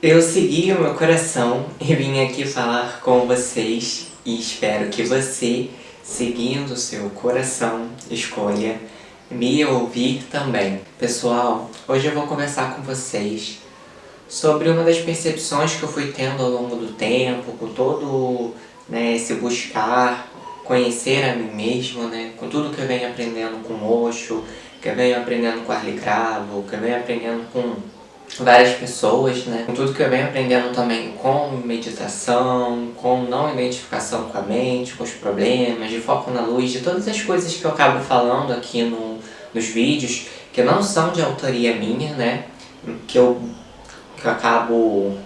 Eu segui o meu coração e vim aqui falar com vocês e espero que você, seguindo o seu coração, escolha me ouvir também. Pessoal, hoje eu vou conversar com vocês sobre uma das percepções que eu fui tendo ao longo do tempo, com todo esse buscar conhecer a mim mesmo, com tudo que eu venho aprendendo com o Osho, que eu venho aprendendo com Arli Cravo, que eu venho aprendendo com várias pessoas, com tudo que eu venho aprendendo também com meditação, com não identificação com a mente, com os problemas, de foco na luz, de todas as coisas que eu acabo falando aqui nos vídeos, que não são de autoria minha, que eu acabo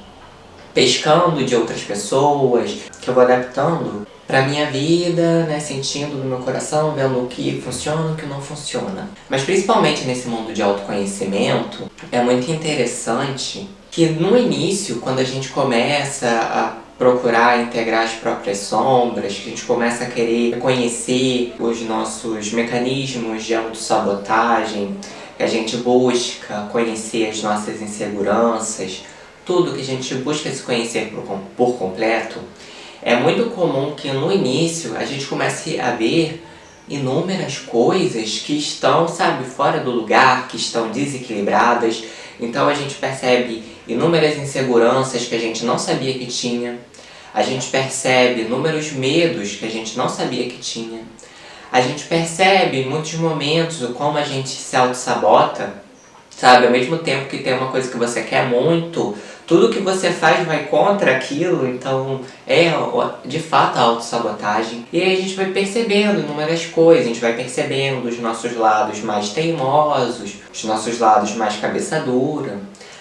pescando de outras pessoas, que eu vou adaptando pra minha vida, sentindo no meu coração, vendo o que funciona e o que não funciona. Mas principalmente nesse mundo de autoconhecimento, é muito interessante que no início, quando a gente começa a procurar integrar as próprias sombras, que a gente começa a querer conhecer os nossos mecanismos de autossabotagem, que a gente busca conhecer as nossas inseguranças, tudo que a gente busca se conhecer por completo, é muito comum que no início a gente comece a ver inúmeras coisas que estão, fora do lugar, que estão desequilibradas. Então a gente percebe inúmeras inseguranças que a gente não sabia que tinha. A gente percebe inúmeros medos que a gente não sabia que tinha. A gente percebe em muitos momentos o como a gente se auto-sabota, ao mesmo tempo que tem uma coisa que você quer muito, tudo que você faz vai contra aquilo, então é de fato a autossabotagem. E aí a gente vai percebendo inúmeras coisas, a gente vai percebendo os nossos lados mais teimosos, os nossos lados mais cabeça dura,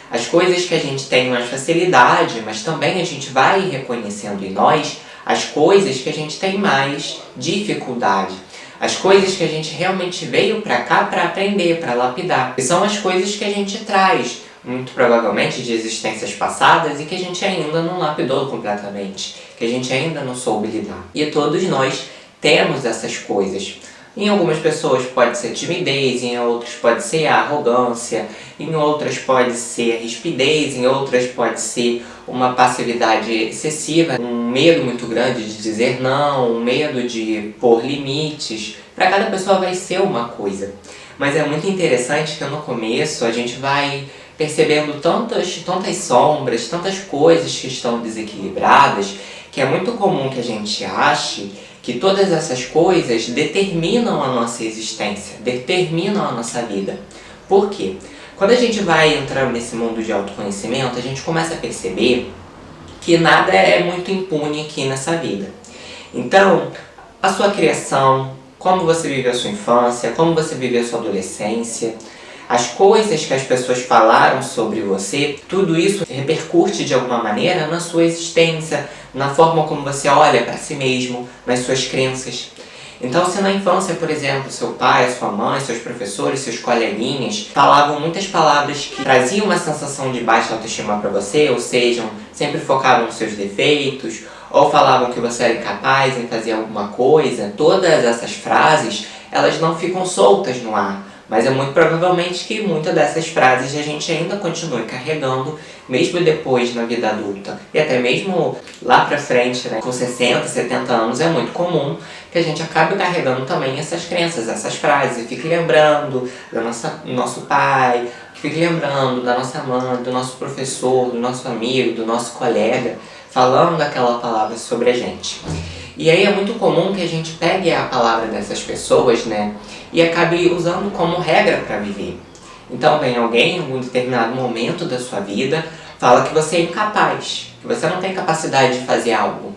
as coisas que a gente tem mais facilidade, mas também a gente vai reconhecendo em nós as coisas que a gente tem mais dificuldade. As coisas que a gente realmente veio pra cá pra aprender, pra lapidar. E são as coisas que a gente traz, muito provavelmente de existências passadas e que a gente ainda não lapidou completamente, que a gente ainda não soube lidar. E todos nós temos essas coisas. Em algumas pessoas pode ser timidez, em outras pode ser arrogância, em outras pode ser rispidez, em outras pode ser uma passividade excessiva, um medo muito grande de dizer não, um medo de pôr limites. Para cada pessoa vai ser uma coisa. Mas é muito interessante que no começo a gente vai percebendo tantas sombras, tantas coisas que estão desequilibradas, que é muito comum que a gente ache que todas essas coisas determinam a nossa existência, determinam a nossa vida. Por quê? Quando a gente vai entrando nesse mundo de autoconhecimento, a gente começa a perceber que nada é muito impune aqui nessa vida. Então, a sua criação, como você viveu a sua infância, como você viveu a sua adolescência, as coisas que as pessoas falaram sobre você, tudo isso repercute de alguma maneira na sua existência, na forma como você olha para si mesmo, nas suas crenças. Então, se na infância, por exemplo, seu pai, sua mãe, seus professores, seus coleguinhas falavam muitas palavras que traziam uma sensação de baixa autoestima para você, ou seja, sempre focavam nos seus defeitos, ou falavam que você era incapaz em fazer alguma coisa, todas essas frases, elas não ficam soltas no ar. Mas é muito provavelmente que muitas dessas frases a gente ainda continue carregando, mesmo depois na vida adulta. E até mesmo lá pra frente, com 60, 70 anos, é muito comum que a gente acabe carregando também essas crenças, essas frases. E fique lembrando do nosso pai, fique lembrando da nossa mãe, do nosso professor, do nosso amigo, do nosso colega, falando aquela palavra sobre a gente. E aí é muito comum que a gente pegue a palavra dessas pessoas, e acabe usando como regra para viver. Então vem alguém em algum determinado momento da sua vida, fala que você é incapaz, que você não tem capacidade de fazer algo.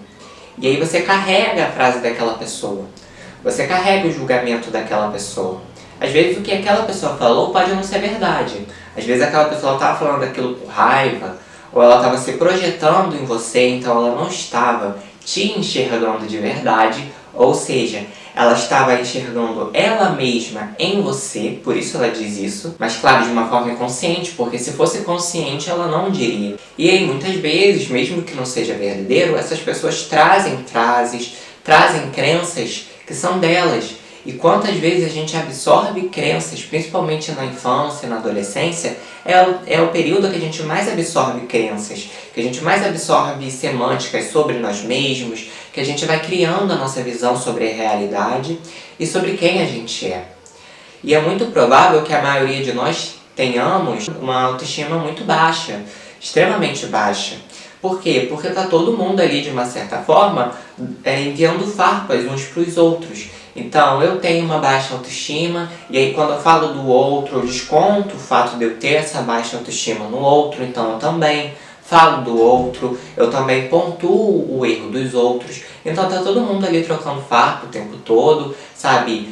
E aí você carrega a frase daquela pessoa, você carrega o julgamento daquela pessoa. Às vezes o que aquela pessoa falou pode não ser verdade. Às vezes aquela pessoa estava falando aquilo por raiva, ou ela estava se projetando em você, então ela não estava te enxergando de verdade, ou seja, ela estava enxergando ela mesma em você, por isso ela diz isso, mas claro, de uma forma inconsciente, porque se fosse consciente ela não diria. E aí muitas vezes, mesmo que não seja verdadeiro, essas pessoas trazem frases, trazem crenças que são delas. E quantas vezes a gente absorve crenças, principalmente na infância, na adolescência, é o período que a gente mais absorve crenças, que a gente mais absorve semânticas sobre nós mesmos, que a gente vai criando a nossa visão sobre a realidade e sobre quem a gente é. E é muito provável que a maioria de nós tenhamos uma autoestima muito baixa, extremamente baixa. Por quê? Porque está todo mundo ali, de uma certa forma, enviando farpas uns para os outros. Então, eu tenho uma baixa autoestima, e aí quando eu falo do outro, eu desconto o fato de eu ter essa baixa autoestima no outro, então eu também falo do outro, eu também pontuo o erro dos outros. Então tá todo mundo ali trocando farpa o tempo todo, sabe?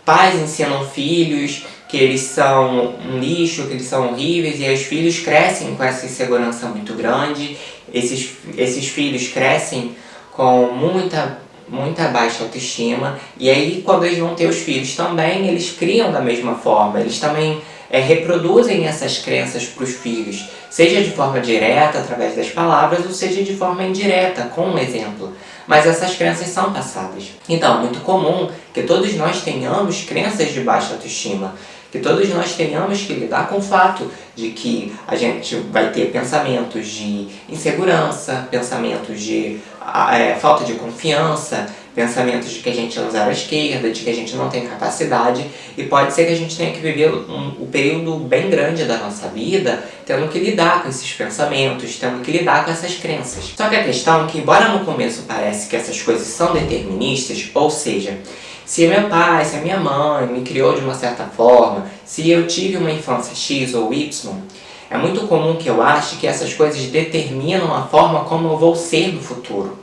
Pais ensinam filhos que eles são um lixo, que eles são horríveis, e aí os filhos crescem com essa insegurança muito grande. Esses filhos crescem com muita baixa autoestima, e aí quando eles vão ter os filhos também, eles criam da mesma forma, eles também reproduzem essas crenças para os filhos, seja de forma direta, através das palavras, ou seja de forma indireta, com um exemplo. Mas essas crenças são passadas. Então, é muito comum que todos nós tenhamos crenças de baixa autoestima, que todos nós tenhamos que lidar com o fato de que a gente vai ter pensamentos de insegurança, pensamentos de falta de confiança, pensamentos de que a gente é um zero à esquerda, de que a gente não tem capacidade, e pode ser que a gente tenha que viver um período bem grande da nossa vida tendo que lidar com esses pensamentos, tendo que lidar com essas crenças. Só que a questão é que, embora no começo parece que essas coisas são deterministas, ou seja, se meu pai, se a minha mãe me criou de uma certa forma, se eu tive uma infância X ou Y, é muito comum que eu ache que essas coisas determinam a forma como eu vou ser no futuro.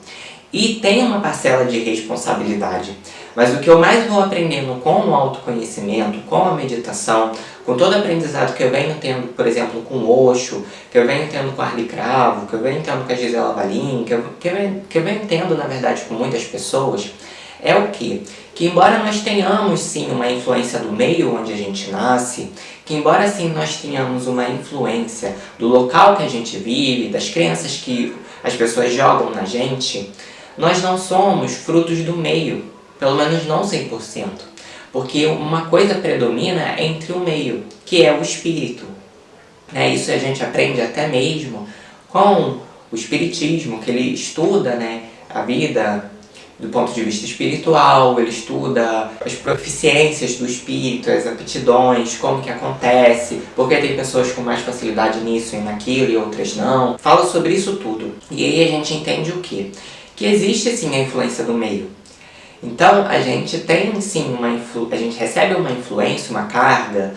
E tem uma parcela de responsabilidade. Mas o que eu mais vou aprendendo com o autoconhecimento, com a meditação, com todo o aprendizado que eu venho tendo, por exemplo, com o Osho, que eu venho tendo com a Arlie Cravo, que eu venho tendo com a Gisela Valin, que eu venho tendo, na verdade, com muitas pessoas, é o quê? Que embora nós tenhamos sim uma influência do meio onde a gente nasce, que embora sim nós tenhamos uma influência do local que a gente vive, das crenças que as pessoas jogam na gente, nós não somos frutos do meio, pelo menos não 100%. Porque uma coisa predomina entre o meio, que é o espírito. Isso a gente aprende até mesmo com o espiritismo, que ele estuda a vida do ponto de vista espiritual, ele estuda as proficiências do espírito, as aptidões, como que acontece, porque tem pessoas com mais facilidade nisso e naquilo e outras não. Fala sobre isso tudo. E aí a gente entende o quê? Que existe sim a influência do meio. Então a gente tem sim a gente recebe uma influência, uma carga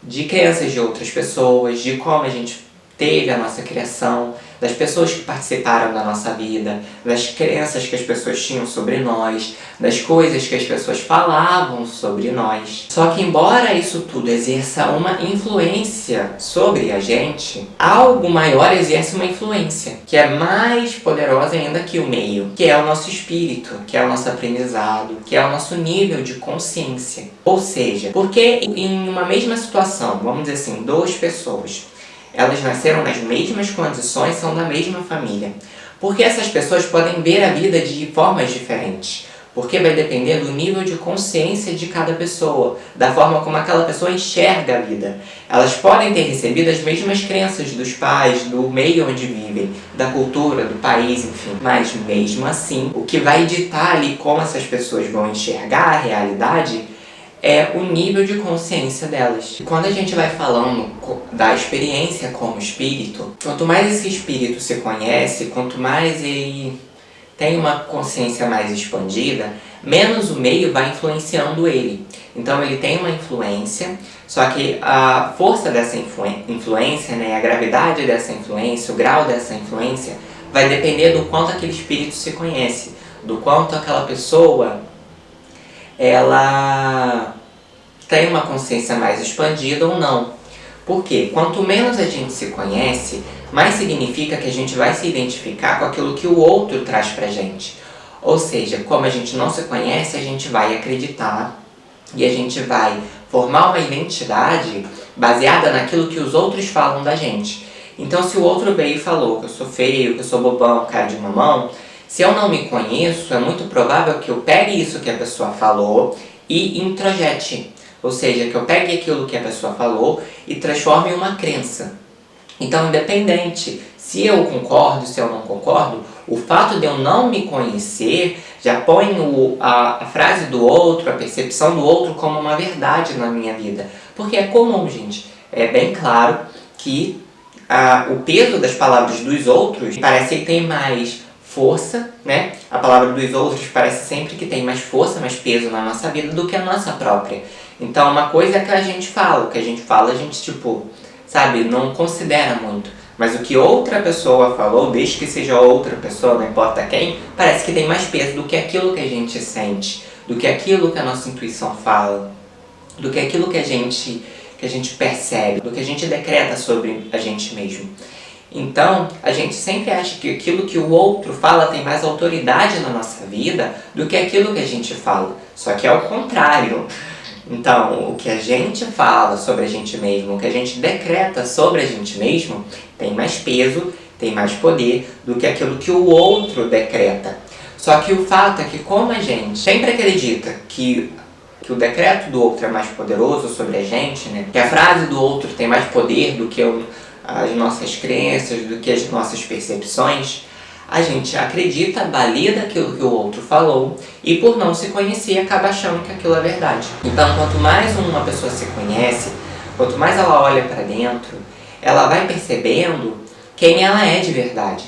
de crenças de outras pessoas, de como a gente teve a nossa criação, das pessoas que participaram da nossa vida, das crenças que as pessoas tinham sobre nós, das coisas que as pessoas falavam sobre nós. Só que embora isso tudo exerça uma influência sobre a gente, algo maior exerce uma influência, que é mais poderosa ainda que o meio, que é o nosso espírito, que é o nosso aprendizado, que é o nosso nível de consciência. Ou seja, porque em uma mesma situação, vamos dizer assim, duas pessoas, elas nasceram nas mesmas condições, são da mesma família. Porque essas pessoas podem ver a vida de formas diferentes. Porque vai depender do nível de consciência de cada pessoa, da forma como aquela pessoa enxerga a vida. Elas podem ter recebido as mesmas crenças dos pais, do meio onde vivem, da cultura, do país, enfim. Mas mesmo assim, o que vai ditar ali como essas pessoas vão enxergar a realidade é o nível de consciência delas. E quando a gente vai falando da experiência como espírito, quanto mais esse espírito se conhece, quanto mais ele tem uma consciência mais expandida, menos o meio vai influenciando ele. Então ele tem uma influência, só que a força dessa influência, a gravidade dessa influência, o grau dessa influência, vai depender do quanto aquele espírito se conhece, do quanto aquela pessoa ela tem uma consciência mais expandida ou não. Porque quanto menos a gente se conhece, mais significa que a gente vai se identificar com aquilo que o outro traz pra gente. Ou seja, como a gente não se conhece, a gente vai acreditar e a gente vai formar uma identidade baseada naquilo que os outros falam da gente. Então, se o outro veio e falou que eu sou feio, que eu sou bobão, cara de mamão, Se eu não me conheço, é muito provável que eu pegue isso que a pessoa falou e introjete. Ou seja, que eu pegue aquilo que a pessoa falou e transforme em uma crença. Então, independente se eu concordo, se eu não concordo, o fato de eu não me conhecer já põe a frase do outro, a percepção do outro como uma verdade na minha vida. Porque é comum, gente. É bem claro que o peso das palavras dos outros parece que tem mais força, né? A palavra dos outros parece sempre que tem mais força, mais peso na nossa vida do que a nossa própria. Então, uma coisa é que a gente fala, a gente, tipo, sabe, não considera muito. Mas o que outra pessoa falou, desde que seja outra pessoa, não importa quem, parece que tem mais peso do que aquilo que a gente sente, do que aquilo que a nossa intuição fala, do que aquilo que a gente percebe, do que a gente decreta sobre a gente mesmo. Então, a gente sempre acha que aquilo que o outro fala tem mais autoridade na nossa vida do que aquilo que a gente fala. Só que é o contrário. Então, o que a gente fala sobre a gente mesmo, o que a gente decreta sobre a gente mesmo, tem mais peso, tem mais poder do que aquilo que o outro decreta. Só que o fato é que, como a gente sempre acredita que o decreto do outro é mais poderoso sobre a gente, né? Que a frase do outro tem mais poder do que as nossas crenças, do que as nossas percepções, a gente acredita, valida aquilo que o outro falou e, por não se conhecer, acaba achando que aquilo é verdade. Então, quanto mais uma pessoa se conhece, quanto mais ela olha para dentro, ela vai percebendo quem ela é de verdade,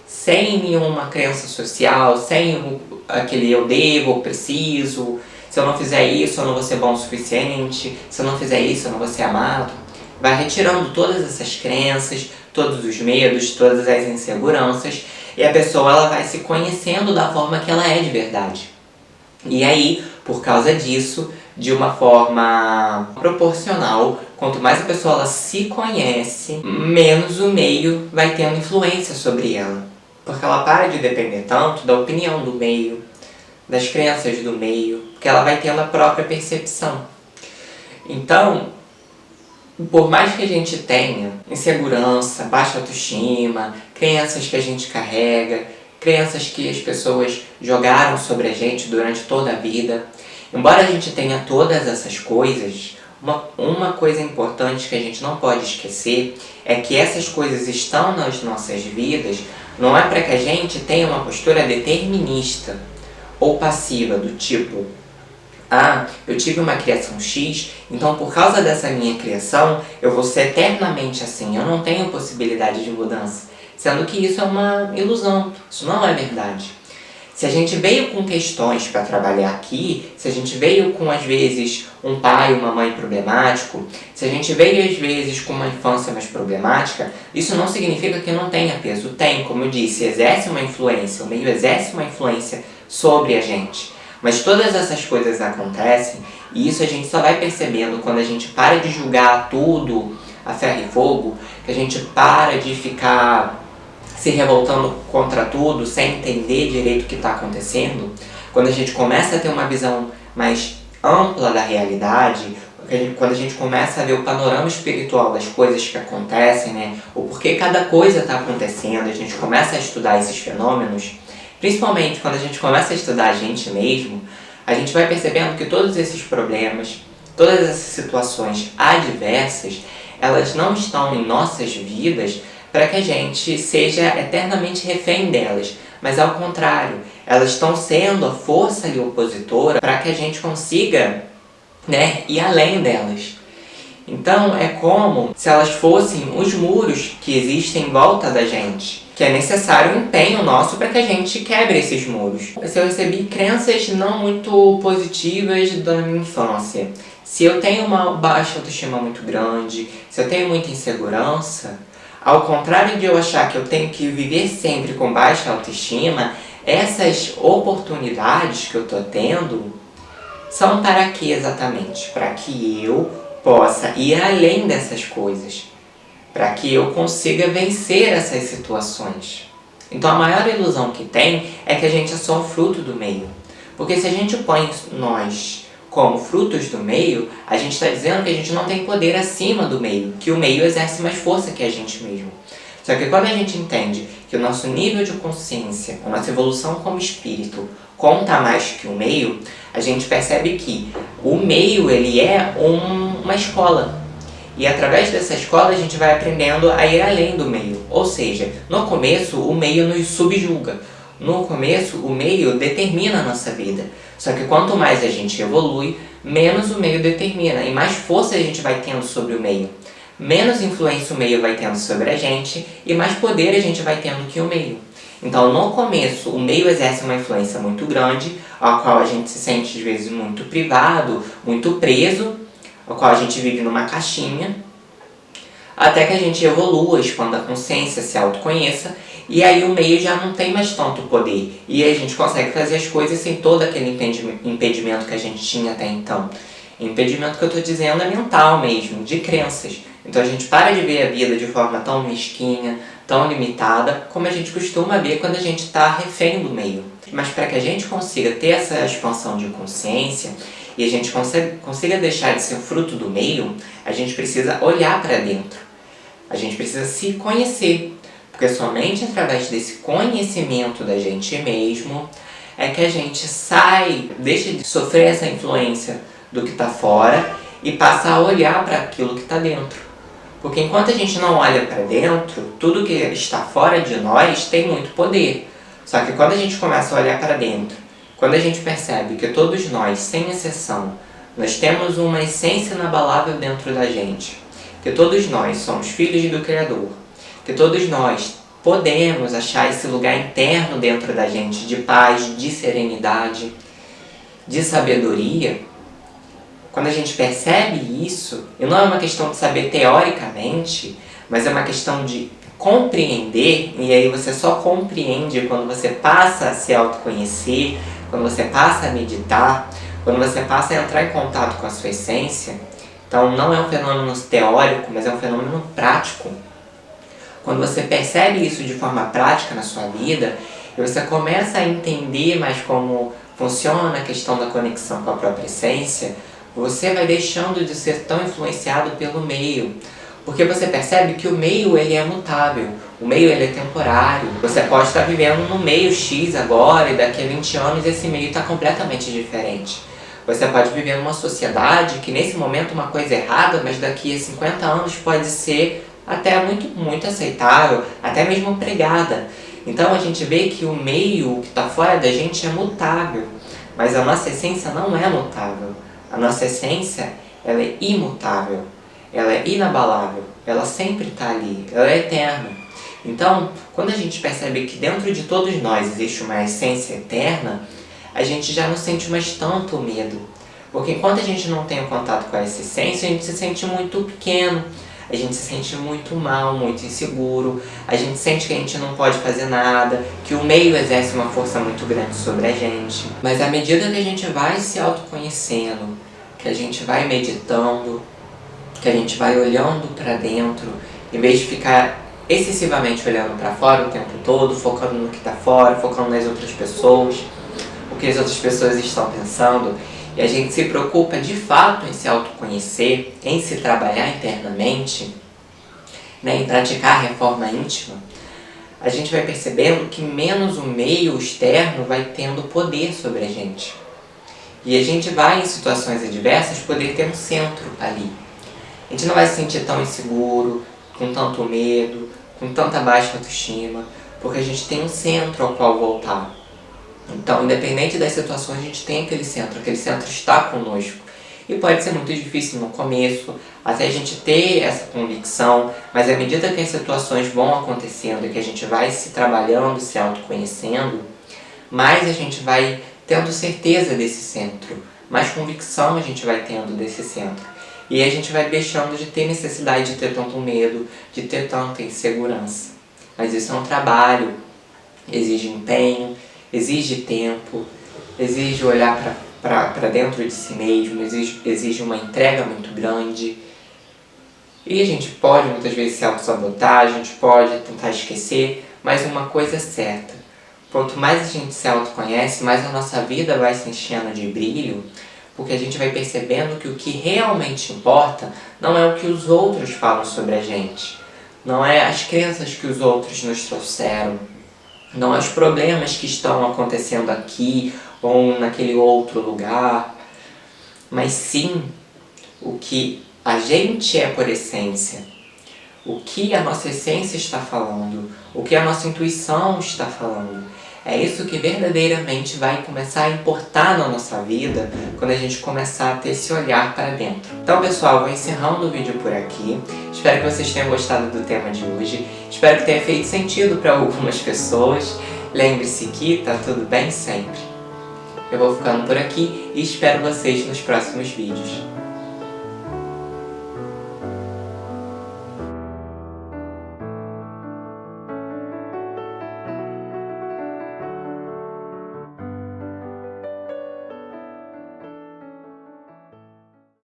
sem nenhuma crença social, sem aquele eu devo, eu preciso, se eu não fizer isso eu não vou ser bom o suficiente, se eu não fizer isso eu não vou ser amado. Vai retirando todas essas crenças, todos os medos, todas as inseguranças, e a pessoa ela vai se conhecendo da forma que ela é de verdade. E aí, por causa disso, de uma forma proporcional, quanto mais a pessoa ela se conhece, menos o meio vai tendo influência sobre ela. Porque ela para de depender tanto da opinião do meio, das crenças do meio, porque ela vai tendo a própria percepção. Então, por mais que a gente tenha insegurança, baixa autoestima, crenças que a gente carrega, crenças que as pessoas jogaram sobre a gente durante toda a vida, embora a gente tenha todas essas coisas, uma coisa importante que a gente não pode esquecer é que essas coisas estão nas nossas vidas, não é para que a gente tenha uma postura determinista ou passiva, do tipo: eu tive uma criação X, então por causa dessa minha criação, eu vou ser eternamente assim, eu não tenho possibilidade de mudança. Sendo que isso é uma ilusão, isso não é verdade. Se a gente veio com questões para trabalhar aqui, se a gente veio com, às vezes, um pai e uma mãe problemático, se a gente veio, às vezes, com uma infância mais problemática, isso não significa que não tenha peso. Tem, como eu disse, exerce uma influência, o meio exerce uma influência sobre a gente. Mas todas essas coisas acontecem e isso a gente só vai percebendo quando a gente para de julgar tudo a ferro e fogo, que a gente para de ficar se revoltando contra tudo, sem entender direito o que está acontecendo, quando a gente começa a ter uma visão mais ampla da realidade, quando a gente começa a ver o panorama espiritual das coisas que acontecem, né, o porquê cada coisa está acontecendo, a gente começa a estudar esses fenômenos, principalmente quando a gente começa a estudar a gente mesmo, a gente vai percebendo que todos esses problemas, todas essas situações adversas, elas não estão em nossas vidas para que a gente seja eternamente refém delas, mas ao contrário, elas estão sendo a força ali opositora para que a gente consiga, né, ir além delas. Então é como se elas fossem os muros que existem em volta da gente, que é necessário um empenho nosso para que a gente quebre esses muros. Se eu recebi crenças não muito positivas da minha infância, se eu tenho uma baixa autoestima muito grande, se eu tenho muita insegurança, ao contrário de eu achar que eu tenho que viver sempre com baixa autoestima, essas oportunidades que eu estou tendo são para quê exatamente? Para que eu possa ir além dessas coisas, para que eu consiga vencer essas situações. Então a maior ilusão que tem é que a gente é só um fruto do meio. Porque se a gente põe nós como frutos do meio, a gente está dizendo que a gente não tem poder acima do meio, que o meio exerce mais força que a gente mesmo. Só que quando a gente entende que o nosso nível de consciência, a nossa evolução como espírito, conta mais que o meio, a gente percebe que o meio ele é uma escola. E através dessa escola a gente vai aprendendo a ir além do meio. Ou seja, no começo o meio nos subjuga. No começo o meio determina a nossa vida. Só que quanto mais a gente evolui, menos o meio determina e mais força a gente vai tendo sobre o meio. Menos influência o meio vai tendo sobre a gente e mais poder a gente vai tendo que o meio. Então, no começo, o meio exerce uma influência muito grande, ao qual a gente se sente, às vezes, muito privado, muito preso, ao qual a gente vive numa caixinha, até que a gente evolua, expanda a consciência, se autoconheça, e aí o meio já não tem mais tanto poder. E a gente consegue fazer as coisas sem todo aquele impedimento que a gente tinha até então. Impedimento que eu estou dizendo é mental mesmo, de crenças. Então a gente para de ver a vida de forma tão mesquinha, tão limitada, como a gente costuma ver quando a gente está refém do meio. Mas para que a gente consiga ter essa expansão de consciência e a gente consiga deixar de ser fruto do meio, a gente precisa olhar para dentro. A gente precisa se conhecer. Porque somente através desse conhecimento da gente mesmo é que a gente deixa de sofrer essa influência do que está fora e passa a olhar para aquilo que está dentro. Porque enquanto a gente não olha para dentro, tudo que está fora de nós tem muito poder. Só que quando a gente começa a olhar para dentro, quando a gente percebe que todos nós, sem exceção, nós temos uma essência inabalável dentro da gente, que todos nós somos filhos do Criador, que todos nós podemos achar esse lugar interno dentro da gente de paz, de serenidade, de sabedoria. Quando a gente percebe isso, e não é uma questão de saber teoricamente, mas é uma questão de compreender, e aí você só compreende quando você passa a se autoconhecer, quando você passa a meditar, quando você passa a entrar em contato com a sua essência. Então não é um fenômeno teórico, mas é um fenômeno prático. Quando você percebe isso de forma prática na sua vida, e você começa a entender mais como funciona a questão da conexão com a própria essência, você vai deixando de ser tão influenciado pelo meio. Porque você percebe que o meio ele é mutável, o meio ele é temporário. Você pode estar vivendo no meio X agora e daqui a 20 anos esse meio está completamente diferente. Você pode viver numa sociedade que nesse momento é uma coisa errada, mas daqui a 50 anos pode ser até muito aceitável, até mesmo pregada. Então a gente vê que o meio que está fora da gente é mutável, mas a nossa essência não é mutável. A nossa essência ela é imutável, ela é inabalável, ela sempre está ali, ela é eterna. Então, quando a gente percebe que dentro de todos nós existe uma essência eterna, a gente já não sente mais tanto medo. Porque enquanto a gente não tem o contato com essa essência, a gente se sente muito pequeno, a gente se sente muito mal, muito inseguro, a gente sente que a gente não pode fazer nada, que o meio exerce uma força muito grande sobre a gente. Mas à medida que a gente vai se autoconhecendo, que a gente vai meditando, que a gente vai olhando para dentro, em vez de ficar excessivamente olhando para fora o tempo todo, focando no que está fora, focando nas outras pessoas, o que as outras pessoas estão pensando, e a gente se preocupa de fato em se autoconhecer, em se trabalhar internamente, né, em praticar a reforma íntima, a gente vai percebendo que menos o meio externo vai tendo poder sobre a gente. E a gente vai, em situações adversas, poder ter um centro ali. A gente não vai se sentir tão inseguro, com tanto medo, com tanta baixa autoestima, porque a gente tem um centro ao qual voltar. Então, independente das situações, a gente tem aquele centro está conosco. E pode ser muito difícil no começo, até a gente ter essa convicção, mas à medida que as situações vão acontecendo e que a gente vai se trabalhando, se autoconhecendo, mais a gente vai tendo certeza desse centro, mais convicção a gente vai tendo desse centro. E a gente vai deixando de ter necessidade de ter tanto medo, de ter tanta insegurança. Mas isso é um trabalho, exige empenho, exige tempo, exige olhar para dentro de si mesmo, exige uma entrega muito grande. E a gente pode muitas vezes se auto-sabotar, a gente pode tentar esquecer, mas uma coisa é certa: quanto mais a gente se autoconhece, mais a nossa vida vai se enchendo de brilho, porque a gente vai percebendo que o que realmente importa não é o que os outros falam sobre a gente, não é as crenças que os outros nos trouxeram, não é os problemas que estão acontecendo aqui ou naquele outro lugar, mas sim o que a gente é por essência, o que a nossa essência está falando, o que a nossa intuição está falando. É isso que verdadeiramente vai começar a importar na nossa vida quando a gente começar a ter esse olhar para dentro. Então, pessoal, vou encerrando o vídeo por aqui. Espero que vocês tenham gostado do tema de hoje. Espero que tenha feito sentido para algumas pessoas. Lembre-se que tá tudo bem sempre. Eu vou ficando por aqui e espero vocês nos próximos vídeos.